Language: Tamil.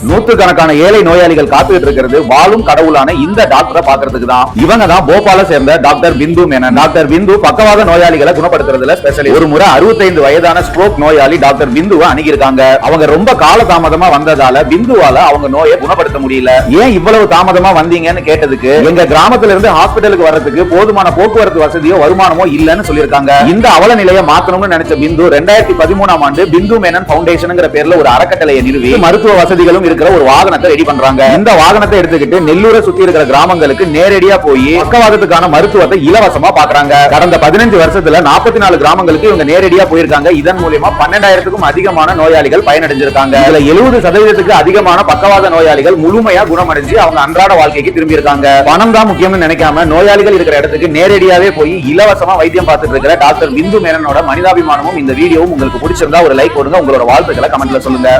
நூற்றுக்கணக்கான ஏழை நோயாளிகள் காத்துக்கிட்டு இருக்கிறது வாழும் கடவுளான இந்த டாக்டரை பாக்குறதுக்கு தான். இவங்க தான் போபாலை சேர்ந்த டாக்டர் பிந்து மேனன். டாக்டர் பிந்து பக்கவாத நோயாளிகளை குணப்படுத்துறதுல ஸ்பெஷலிஸ்ட். ஒரு முறை 65 வயதான ஸ்ட்ரோக் நோயாளி டாக்டர் பிந்துவை அணுகியிருக்காங்க. அவங்க ரொம்ப கால தாமதமா வந்ததால பிந்துவால அவங்க நோயை குணப்படுத்த முடியல. ஏன் இவ்வளவு தாமதமா வந்தீங்கன்னு கேட்டதுக்கு, எங்க கிராமத்துல இருந்து ஹாஸ்பிட்டலுக்கு வர்றதுக்கு போதுமான போக்குவரத்து வசதியோ வருமானமோ இல்லன்னு சொல்லியிருக்காங்க. இந்த அவல நிலையை மாத்தணும்னு நினைச்ச பிந்து 2013ஆம் ஆண்டு பிந்து மேனன் பவுண்டேஷன்ங்கிற பேர்ல ஒரு அறக்கட்டளையை நிறுவி மருத்துவ வசதிகளும் இருக்கிற ஒரு வாகனத்தை ரெடி பண்றாங்க. இந்த வாகனத்தை எடுத்துக்கிட்டு நெல்லூரை சுத்தி இருக்கிற கிராமங்களுக்கு நேரடியா போய் பக்கவாதத்துக்கான மருத்துவத்தை இலவசமா பாக்குறாங்க. கடந்த 15 வருஷத்துல 44 கிராமங்களுக்கு இவங்க நேரடியா போயிருக்காங்க. இதன் மூலமா 12,000க்கும் அதிகமான நோயாளிகள் பயனடைஞ்சிருக்காங்க. இதுல 70% அதிகமான பக்கவாத நோயாளிகள் முழுமையா குணமடைஞ்சு அவங்க அன்றாட வாழ்க்கைக்கு திரும்பி இருக்காங்க. பணம் தான் முக்கியம்னு நினைக்காம நோயாளிகள் இருக்கிற இடத்துக்கு நேரடியாவே போய் இலவசமா வைத்தியம் பார்த்துட்டு இருக்கிற டாக்டர் பிந்து மேனனோட மனிதாபிமானமும் இந்த வீடியோவும் உங்களுக்கு பிடிச்சிருந்தா ஒரு லைக் கொடுங்க. உங்களோட வாழ்த்துக்களை கமெண்ட்ல சொல்லுங்க.